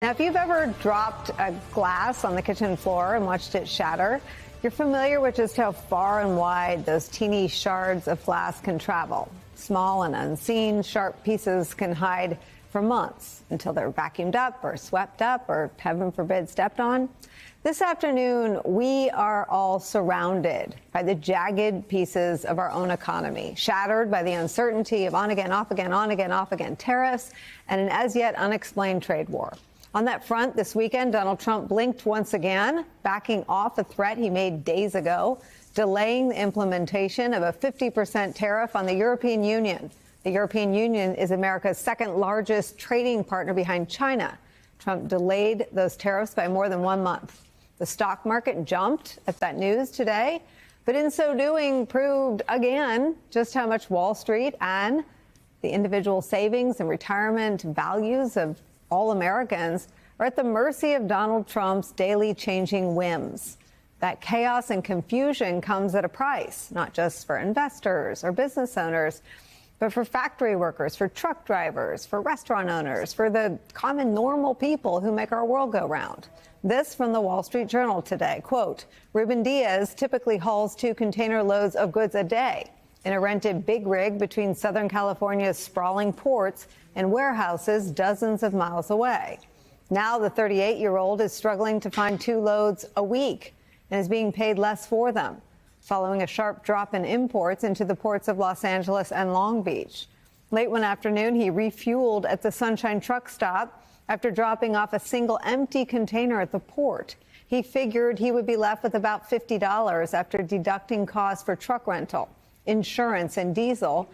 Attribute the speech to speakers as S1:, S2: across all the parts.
S1: Now, if you've ever dropped a glass on the kitchen floor and watched it shatter, you're familiar with just how far and wide those teeny shards of glass can travel. Small and unseen, sharp pieces can hide for months until they're vacuumed up or swept up or, heaven forbid, stepped on. This afternoon, we are all surrounded by the jagged pieces of our own economy, shattered by the uncertainty of on-again, off-again, on-again, off-again tariffs and an as-yet unexplained trade war. On that front, this weekend, Donald Trump blinked once again, backing off a threat he made days ago, delaying the implementation of a 50% tariff on the European Union. The European Union is America's second largest trading partner behind China. Trump delayed those tariffs by more than 1 month. The stock market jumped at that news today, but in so doing proved again just how much Wall Street and the individual savings and retirement values of all Americans are at the mercy of Donald Trump's daily changing whims. That chaos and confusion comes at a price, not just for investors or business owners, but for factory workers, for truck drivers, for restaurant owners, for the common normal people who make our world go round. This from the Wall Street Journal today. Quote, Ruben Diaz typically hauls 2 container loads of goods a day in a rented big rig between Southern California's sprawling ports and warehouses dozens of miles away. Now the 38-year-old is struggling to find 2 loads a week and is being paid less for them, following a sharp drop in imports into the ports of Los Angeles and Long Beach. Late one afternoon, he refueled at the Sunshine truck stop after dropping off a single empty container at the port. He figured he would be left with about $50 after deducting costs for truck rental, insurance, and diesel,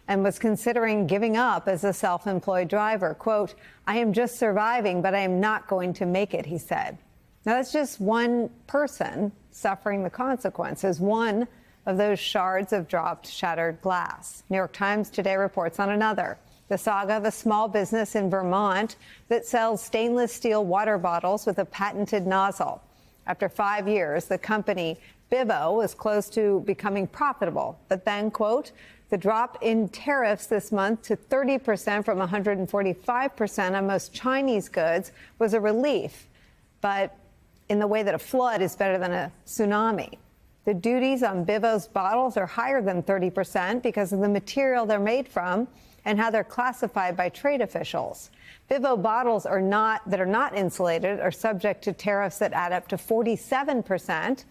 S1: and was considering giving up as a self-employed driver. Quote, I am just surviving, but I am not going to make it, he said. Now, that's just one person suffering the consequences, one of those shards of dropped, shattered glass. New York Times today reports on another, the saga of a small business in Vermont that sells stainless steel water bottles with a patented nozzle. After 5 years, the company Bivo was close to becoming profitable, but then, quote, the drop in tariffs this month to 30% from 145% on most Chinese goods was a relief, but in the way that a flood is better than a tsunami. The duties on Bivo's bottles are higher than 30% because of the material they're made from and how they're classified by trade officials. Bivo bottles that are not insulated are subject to tariffs that add up to 47%,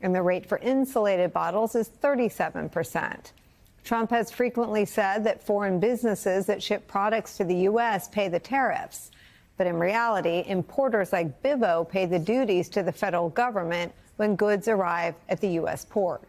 S1: and the rate for insulated bottles is 37%. Trump has frequently said that foreign businesses that ship products to the U.S. pay the tariffs. But in reality, importers like Bivo pay the duties to the federal government when goods arrive at the U.S. port.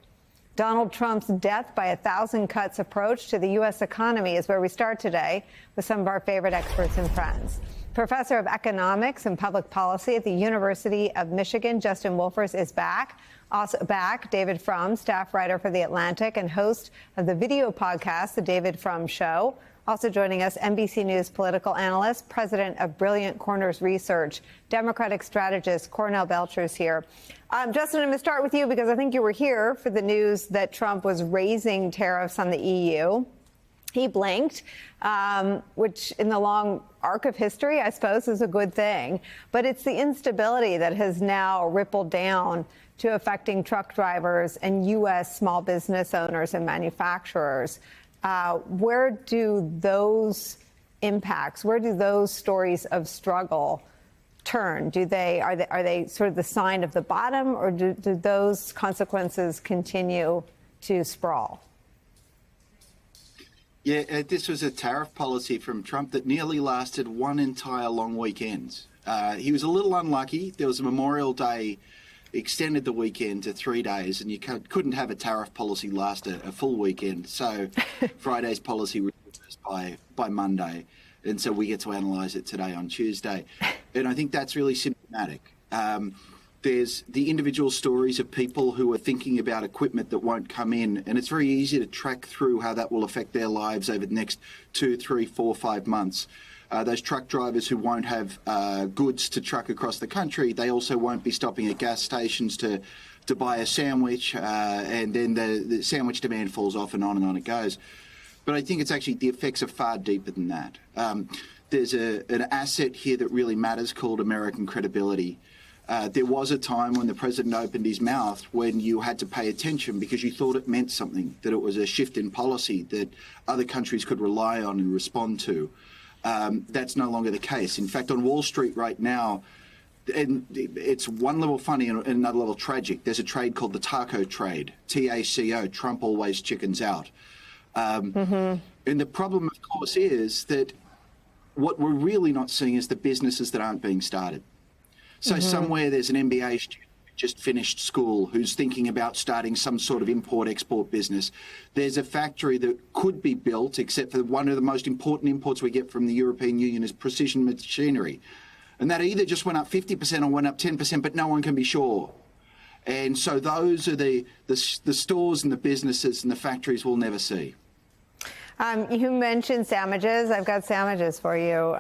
S1: Donald Trump's death by 1,000 cuts approach to the U.S. economy is where we start today with some of our favorite experts and friends. Professor of Economics and Public Policy at the University of Michigan, Justin Wolfers, is back. Also back, David Frum, staff writer for The Atlantic and host of the video podcast, The David Frum Show. Also joining us, NBC News political analyst, president of Brilliant Corners Research, Democratic strategist Cornell Belcher is here. Justin, I'm going to start with you because I think you were here for the news that Trump was raising tariffs on the EU. He blinked, which in the long arc of history, I suppose, is a good thing. But it's the instability that has now rippled down to affecting truck drivers and U.S. small business owners and manufacturers. Where do those impacts, where do those stories of struggle turn? Are they sort of the sign of the bottom, or do those consequences continue to sprawl?
S2: Yeah, this was a tariff policy from Trump that nearly lasted one entire long weekend. He was a little unlucky. There was a Memorial Day, extended the weekend to 3 days, and you couldn't have a tariff policy last a full weekend. So Friday's policy was reversed by Monday, and so we get to analyse it today on Tuesday. And I think that's really symptomatic. There's the individual stories of people who are thinking about equipment that won't come in, and it's very easy to track through how that will affect their lives over the next 2, 3, 4, 5 months. Those truck drivers who won't have goods to truck across the country, they also won't be stopping at gas stations to buy a sandwich, and then the sandwich demand falls off and on it goes. But I think it's actually the effects are far deeper than that. there's an asset here that really matters called American credibility. There was a time when the president opened his mouth when you had to pay attention because you thought it meant something, that it was a shift in policy that other countries could rely on and respond to. That's no longer the case. In fact, on Wall Street right now, and it's one level funny and another level tragic, there's a trade called the taco trade, TACO, Trump always chickens out. And the problem, of course, is that what we're really not seeing is the businesses that aren't being started. So somewhere there's an MBA student who just finished school who's thinking about starting some sort of import-export business. There's a factory that could be built, except for one of the most important imports we get from the European Union is precision machinery. And that either just went up 50% or went up 10%, but no one can be sure. And so those are the stores and the businesses and the factories we'll never see.
S1: You mentioned sandwiches. I've got sandwiches for you,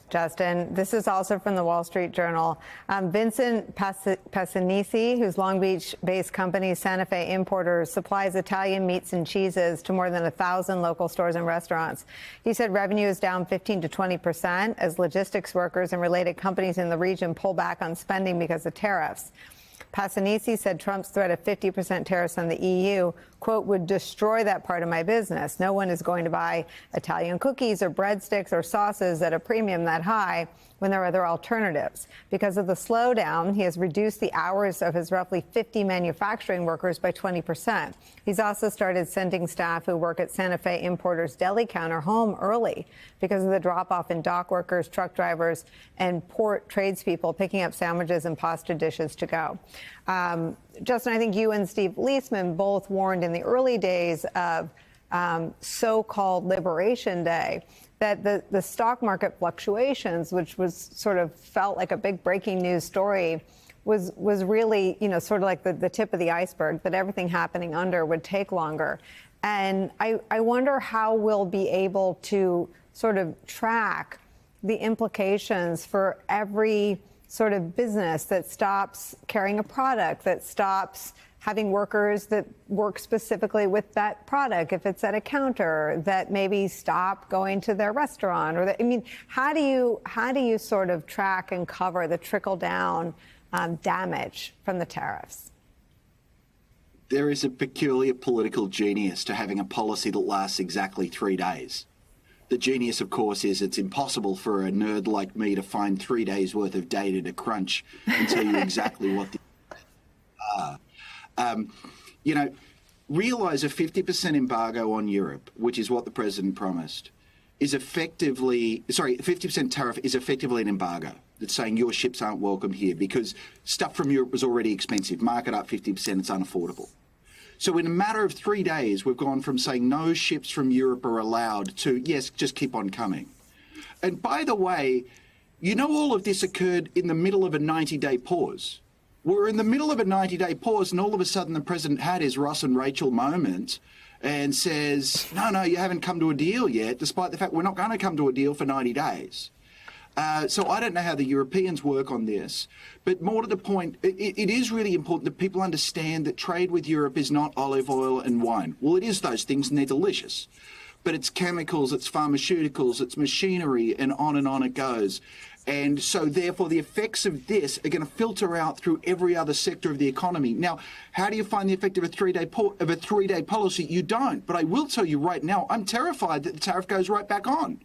S1: Justin. This is also from the Wall Street Journal. Vincent Passanisi, whose Long Beach-based company Santa Fe Importers supplies Italian meats and cheeses to more than 1,000 local stores and restaurants. He said revenue is down 15 to 20% as logistics workers and related companies in the region pull back on spending because of tariffs. Passanisi said Trump's threat of 50% tariffs on the EU, quote, would destroy that part of my business. No one is going to buy Italian cookies or breadsticks or sauces at a premium that high when there are other alternatives. Because of the slowdown, he has reduced the hours of his roughly 50 manufacturing workers by 20%. He's also started sending staff who work at Santa Fe Importers deli counter home early because of the drop-off in dock workers, truck drivers, and port tradespeople picking up sandwiches and pasta dishes to go. Justin, I think you and Steve Leisman both warned in the early days of so-called Liberation Day that the stock market fluctuations, which was sort of felt like a big breaking news story, was really, sort of like the tip of the iceberg, that everything happening under would take longer. And I wonder how we'll be able to sort of track the implications for every sort of business that stops carrying a product, that stops having workers that work specifically with that product, if it's at a counter, that maybe stop going to their restaurant, or how do you sort of track and cover the trickle down damage from the tariffs?
S2: There is a peculiar political genius to having a policy that lasts exactly 3 days. The genius, of course, is it's impossible for a nerd like me to find 3 days worth of data to crunch and tell you exactly what the are. Realize a 50% embargo on Europe, which is what the president promised, is effectively, 50% tariff is effectively an embargo. It's saying your ships aren't welcome here because stuff from Europe was already expensive. Mark it up 50%, it's unaffordable. So in a matter of 3 days, we've gone from saying no ships from Europe are allowed to, yes, just keep on coming. And by the way, all of this occurred in the middle of a 90-day pause. We're in the middle of a 90-day pause, and all of a sudden the president had his Ross and Rachel moment and says, no, you haven't come to a deal yet, despite the fact we're not going to come to a deal for 90 days. So I don't know how the Europeans work on this, but more to the point, it is really important that people understand that trade with Europe is not olive oil and wine. Well, it is those things, and they're delicious. But it's chemicals, it's pharmaceuticals, it's machinery, and on it goes. And so, therefore, the effects of this are going to filter out through every other sector of the economy. Now, how do you find the effect of a three-day policy? You don't. But I will tell you right now, I'm terrified that the tariff goes right back on.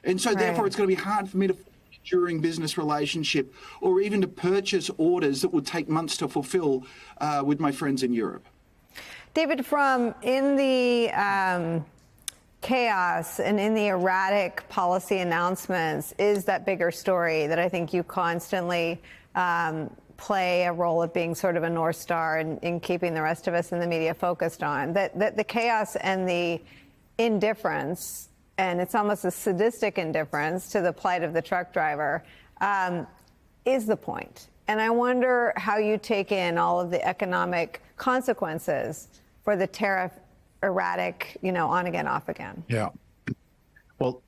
S2: And so, therefore, it's going to be hard for me to during business relationship or even to purchase orders that would take months to fulfill with my friends in Europe.
S1: David, from in the chaos and in the erratic policy announcements is that bigger story that I think you constantly play a role of being sort of a North Star in keeping the rest of us in the media focused on. That the chaos and the indifference, and it's almost a sadistic indifference to the plight of the truck driver, is the point. And I wonder how you take in all of the economic consequences for the tariff erratic, on again, off again.
S3: Yeah. Well,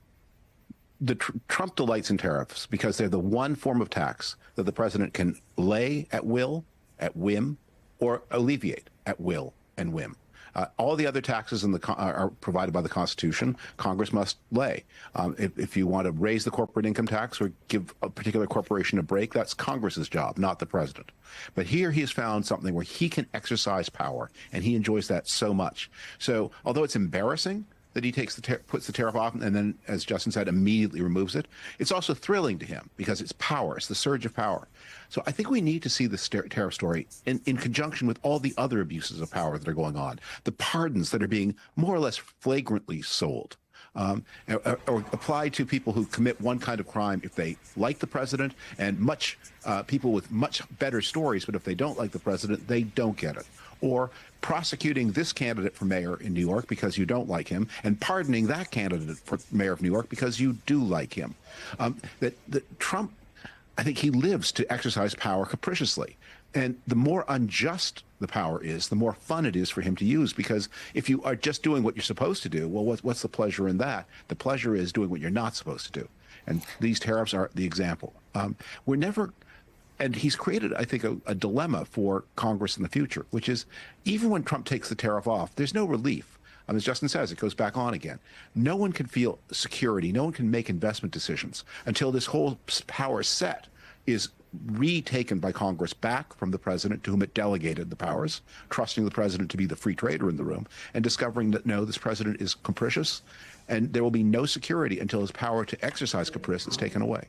S3: Trump delights in tariffs because they're the one form of tax that the president can lay at will, at whim, or alleviate at will and whim. All the other taxes are provided by the Constitution. Congress must lay. If you want to raise the corporate income tax or give a particular corporation a break, that's Congress's job, not the president. But here he has found something where he can exercise power, and he enjoys that so much. So although it's embarrassing that he puts the tariff off and then, as Justin said, immediately removes it, it's also thrilling to him because it's power. It's the surge of power. So I think we need to see this tariff story in conjunction with all the other abuses of power that are going on, the pardons that are being more or less flagrantly sold. Or applied to people who commit one kind of crime if they like the president, and people with much better stories, but if they don't like the president, they don't get it. Or prosecuting this candidate for mayor in New York because you don't like him, and pardoning that candidate for mayor of New York because you do like him. That Trump, I think he lives to exercise power capriciously. And the more unjust the power is, the more fun it is for him to use, because if you are just doing what you're supposed to do, well, what's the pleasure in that? The pleasure is doing what you're not supposed to do. And these tariffs are the example. And he's created, I think, a dilemma for Congress in the future, which is even when Trump takes the tariff off, there's no relief. As Justin says, it goes back on again. No one can feel security. No one can make investment decisions until this whole power set is retaken by Congress back from the president, to whom it delegated the powers, trusting the president to be the free trader in the room, and discovering that, no, this president is capricious, and there will be no security until his power to exercise caprice is taken away.